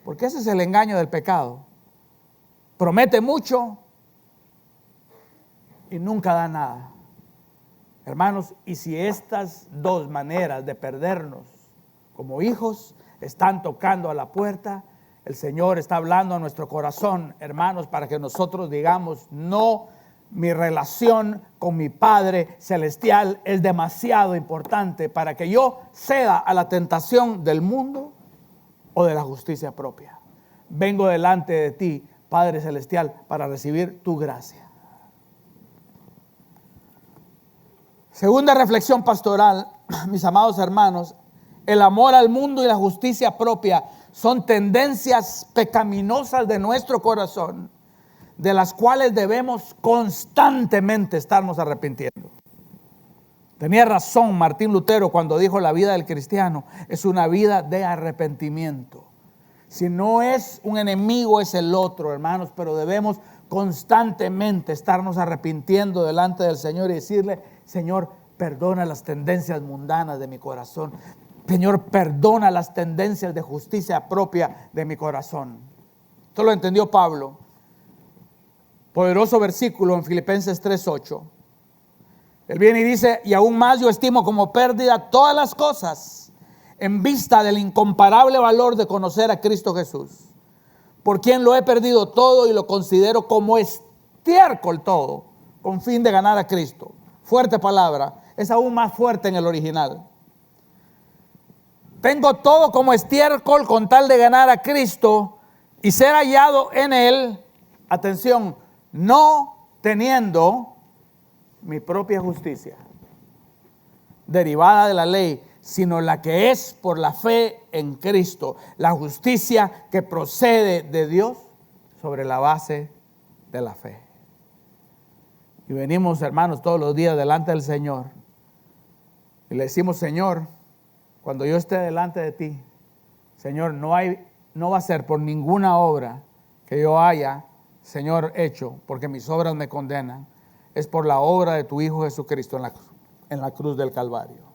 Porque ese es el engaño del pecado. Promete mucho y nunca da nada. Hermanos, y si estas 2 maneras de perdernos como hijos están tocando a la puerta, el Señor está hablando a nuestro corazón, hermanos, para que nosotros digamos: no, mi relación con mi Padre Celestial es demasiado importante para que yo ceda a la tentación del mundo o de la justicia propia. Vengo delante de ti, Padre Celestial, para recibir tu gracia. Segunda reflexión pastoral, mis amados hermanos: el amor al mundo y la justicia propia son tendencias pecaminosas de nuestro corazón, de las cuales debemos constantemente estarnos arrepintiendo. Tenía razón Martín Lutero cuando dijo: la vida del cristiano es una vida de arrepentimiento. Si no es un enemigo, es el otro, hermanos, pero debemos constantemente estarnos arrepintiendo delante del Señor y decirle: Señor, perdona las tendencias mundanas de mi corazón. Señor, perdona las tendencias de justicia propia de mi corazón. Esto lo entendió Pablo. Poderoso versículo en Filipenses 3:8. Él viene y dice: y aún más yo estimo como pérdida todas las cosas en vista del incomparable valor de conocer a Cristo Jesús, por quien lo he perdido todo y lo considero como estiércol todo, con fin de ganar a Cristo. Fuerte palabra, es aún más fuerte en el original. Tengo todo como estiércol con tal de ganar a Cristo y ser hallado en Él, atención, no teniendo mi propia justicia derivada de la ley, sino la que es por la fe en Cristo, la justicia que procede de Dios sobre la base de la fe. Y venimos, hermanos, todos los días delante del Señor y le decimos: Señor, cuando yo esté delante de ti, Señor, no va a ser por ninguna obra que yo haya, Señor, hecho, porque mis obras me condenan. Es por la obra de tu Hijo Jesucristo en la cruz del Calvario.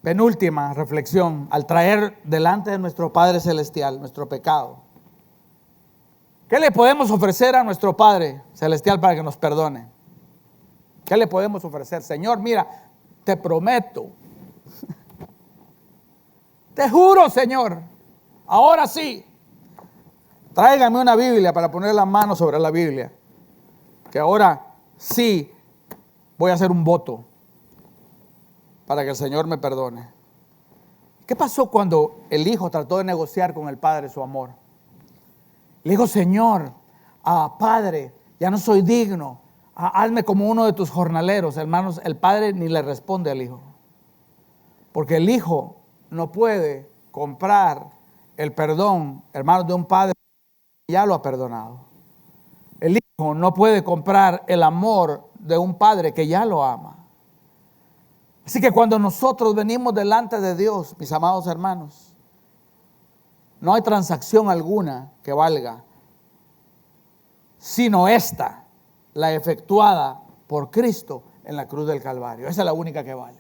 Penúltima reflexión: al traer delante de nuestro Padre Celestial nuestro pecado, ¿qué le podemos ofrecer a nuestro Padre Celestial para que nos perdone? ¿Qué le podemos ofrecer? Señor, mira, te prometo, te juro, Señor, ahora sí, tráigame una Biblia para poner la mano sobre la Biblia. Que ahora sí voy a hacer un voto para que el Señor me perdone. ¿Qué pasó cuando el hijo trató de negociar con el padre su amor? Le dijo, Señor, Padre, ya no soy digno. Hazme como uno de tus jornaleros. Hermanos, el padre ni le responde al hijo. Porque el hijo no puede comprar el perdón, hermanos, de un padre que ya lo ha perdonado. El hijo no puede comprar el amor de un padre que ya lo ama. Así que cuando nosotros venimos delante de Dios, mis amados hermanos, no hay transacción alguna que valga, sino esta, la efectuada por Cristo en la cruz del Calvario. Esa es la única que vale.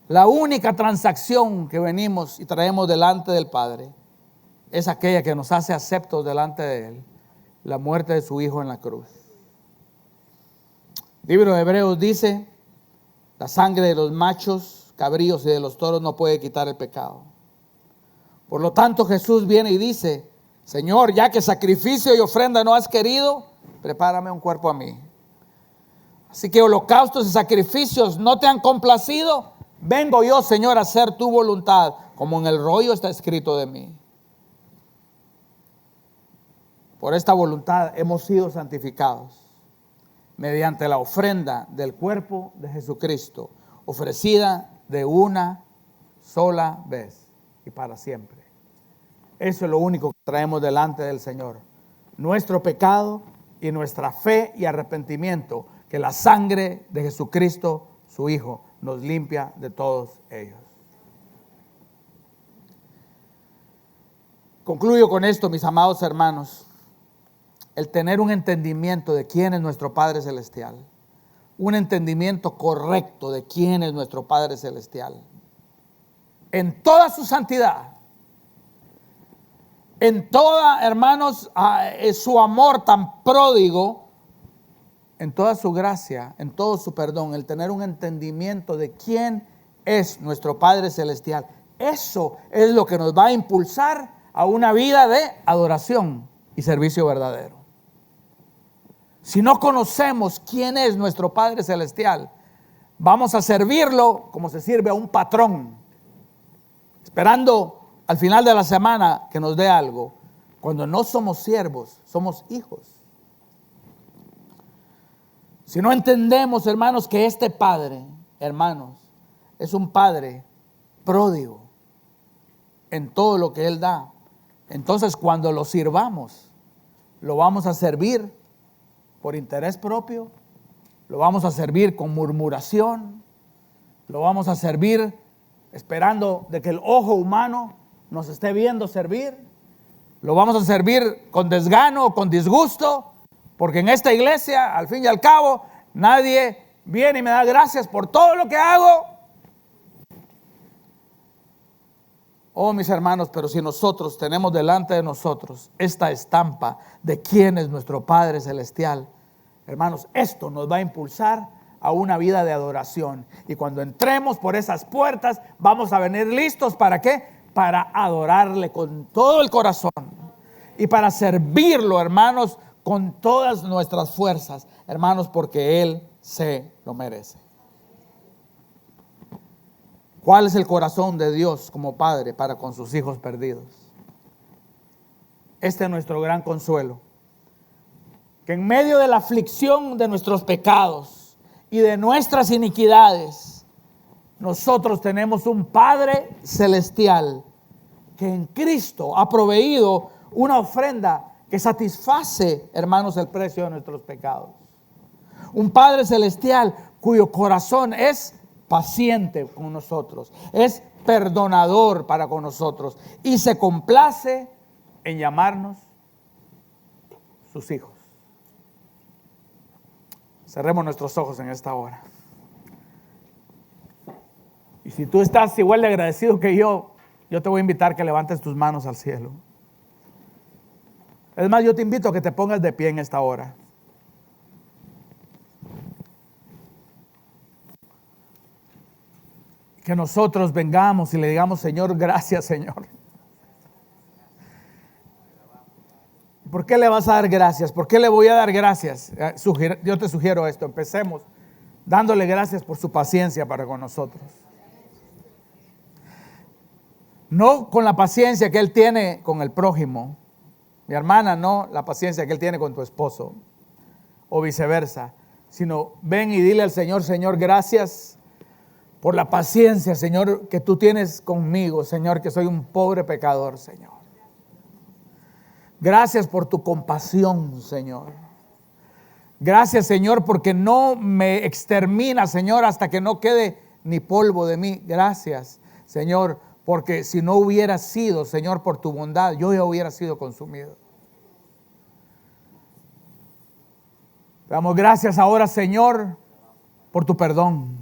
La única transacción que venimos y traemos delante del Padre es aquella que nos hace aceptos delante de Él, la muerte de su Hijo en la cruz. El libro de Hebreos dice, la sangre de los machos, cabríos y de los toros no puede quitar el pecado. Por lo tanto, Jesús viene y dice, Señor, ya que sacrificio y ofrenda no has querido, prepárame un cuerpo a mí. Así que holocaustos y sacrificios no te han complacido, vengo yo, Señor, a hacer tu voluntad, como en el rollo está escrito de mí. Por esta voluntad hemos sido santificados mediante la ofrenda del cuerpo de Jesucristo, ofrecida de una sola vez y para siempre. Eso es lo único que traemos delante del Señor. Nuestro pecado y nuestra fe y arrepentimiento, que la sangre de Jesucristo, su Hijo, nos limpia de todos ellos. Concluyo con esto, mis amados hermanos. El tener un entendimiento de quién es nuestro Padre Celestial. Un entendimiento correcto de quién es nuestro Padre Celestial. En toda su santidad. En toda, hermanos, su amor tan pródigo. En toda su gracia, en todo su perdón. El tener un entendimiento de quién es nuestro Padre Celestial. Eso es lo que nos va a impulsar a una vida de adoración y servicio verdadero. Si no conocemos quién es nuestro Padre Celestial, vamos a servirlo como se sirve a un patrón, esperando al final de la semana que nos dé algo, cuando no somos siervos, somos hijos. Si no entendemos, hermanos, que este Padre, hermanos, es un Padre pródigo en todo lo que Él da, entonces cuando lo sirvamos, lo vamos a servir por interés propio, lo vamos a servir con murmuración, lo vamos a servir esperando de que el ojo humano nos esté viendo servir, lo vamos a servir con desgano o con disgusto, porque en esta iglesia, al fin y al cabo, nadie viene y me da gracias por todo lo que hago. Oh, mis hermanos, pero si nosotros tenemos delante de nosotros esta estampa de quién es nuestro Padre Celestial, hermanos, esto nos va a impulsar a una vida de adoración. Y cuando entremos por esas puertas, vamos a venir listos, ¿para qué? Para adorarle con todo el corazón y para servirlo, hermanos, con todas nuestras fuerzas, hermanos, porque Él se lo merece. ¿Cuál es el corazón de Dios como Padre para con sus hijos perdidos? Este es nuestro gran consuelo. Que en medio de la aflicción de nuestros pecados y de nuestras iniquidades, nosotros tenemos un Padre celestial que en Cristo ha proveído una ofrenda que satisface, hermanos, el precio de nuestros pecados. Un Padre celestial cuyo corazón es paciente con nosotros, es perdonador para con nosotros y se complace en llamarnos sus hijos. Cerremos nuestros ojos en esta hora. Y si tú estás igual de agradecido que yo te voy a invitar a que levantes tus manos al cielo. Es más, yo te invito a que te pongas de pie en esta hora. Que nosotros vengamos y le digamos, Señor, gracias, Señor. ¿Por qué le vas a dar gracias? ¿Por qué le voy a dar gracias? Yo te sugiero esto. Empecemos dándole gracias por su paciencia para con nosotros. No con la paciencia que Él tiene con el prójimo. Mi hermana, no la paciencia que Él tiene con tu esposo. O viceversa. Sino ven y dile al Señor: Señor, gracias por la paciencia, Señor, que tú tienes conmigo, Señor, que soy un pobre pecador, Señor. Gracias por tu compasión, Señor. Gracias, Señor, porque no me extermina, Señor, hasta que no quede ni polvo de mí. Gracias, Señor, porque si no hubiera sido, Señor, por tu bondad, yo ya hubiera sido consumido. Damos gracias ahora, Señor, por tu perdón.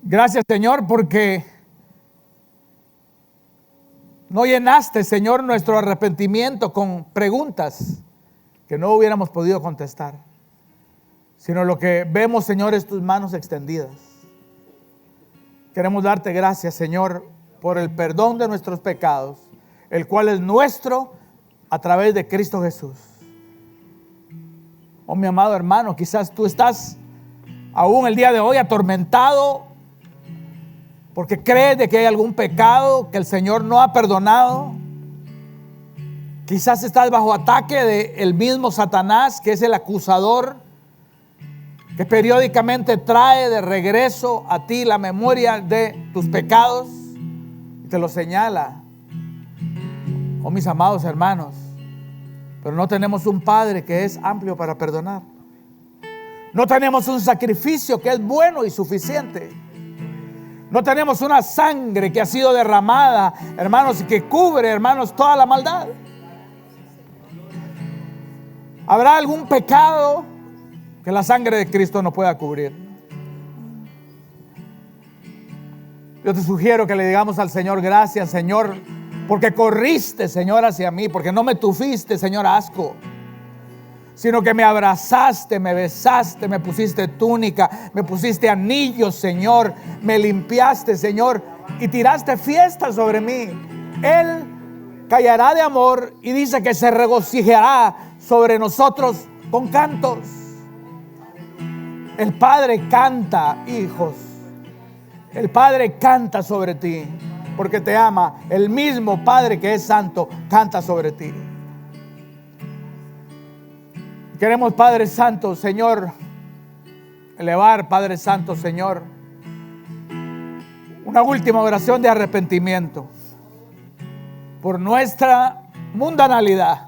Gracias, Señor, porque no llenaste, Señor, nuestro arrepentimiento con preguntas que no hubiéramos podido contestar, sino lo que vemos, Señor, es tus manos extendidas. Queremos darte gracias, Señor, por el perdón de nuestros pecados, el cual es nuestro a través de Cristo Jesús. Oh, mi amado hermano, quizás tú estás aún el día de hoy atormentado porque crees de que hay algún pecado que el Señor no ha perdonado. Quizás estás bajo ataque del mismo Satanás, que es el acusador, que periódicamente trae de regreso a ti la memoria de tus pecados y te lo señala. Oh, mis amados hermanos, pero no tenemos un Padre que es amplio para perdonar. No tenemos un sacrificio que es bueno y suficiente. No tenemos una sangre que ha sido derramada, hermanos, y que cubre, hermanos, toda la maldad. ¿Habrá algún pecado que la sangre de Cristo no pueda cubrir? Yo te sugiero que le digamos al Señor: gracias, Señor, porque corriste, Señor, hacia mí, porque no me tufiste, Señor, asco, sino que me abrazaste, me besaste, me pusiste túnica, me pusiste anillos, Señor, me limpiaste, Señor, y tiraste fiesta sobre mí. Él callará de amor y dice que se regocijará sobre nosotros con cantos. El Padre canta, hijos. El Padre canta sobre ti porque te ama. El mismo Padre que es santo canta sobre ti. Queremos, Padre Santo, Señor, elevar, Padre Santo, Señor, una última oración de arrepentimiento por nuestra mundanalidad,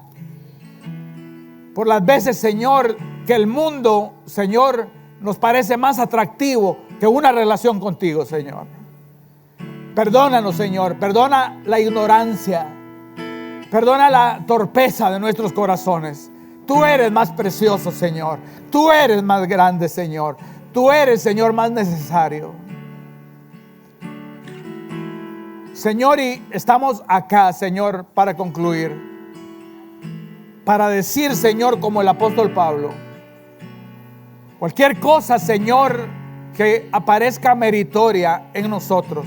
por las veces, Señor, que el mundo, Señor, nos parece más atractivo que una relación contigo, Señor. Perdónanos, Señor, perdona la ignorancia, perdona la torpeza de nuestros corazones. Tú eres más precioso, Señor. Tú eres más grande, Señor. Tú eres, Señor, más necesario. Señor, y estamos acá, Señor, para concluir. Para decir, Señor, como el apóstol Pablo: cualquier cosa, Señor, que aparezca meritoria en nosotros,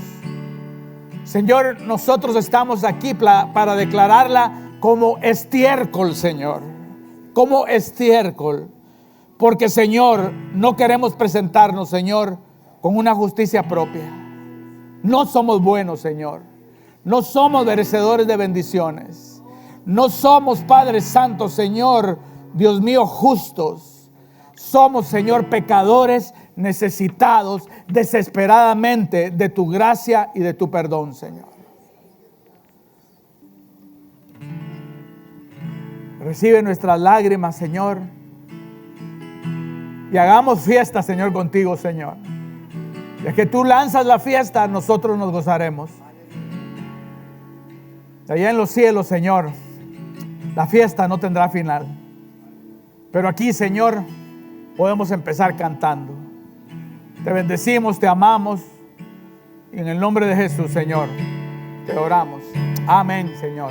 Señor, nosotros estamos aquí para declararla como estiércol, Señor. Como estiércol, porque, Señor, no queremos presentarnos, Señor, con una justicia propia. No somos buenos, Señor. No somos merecedores de bendiciones. No somos, Padre Santo, Señor, Dios mío, justos. Somos, Señor, pecadores necesitados desesperadamente de tu gracia y de tu perdón, Señor. Recibe nuestras lágrimas, Señor, y hagamos fiesta, Señor, contigo, Señor. Ya que tú lanzas la fiesta, nosotros nos gozaremos. Allá en los cielos, Señor, la fiesta no tendrá final. Pero aquí, Señor, podemos empezar cantando. Te bendecimos, te amamos, y en el nombre de Jesús, Señor, te oramos. Amén, Señor.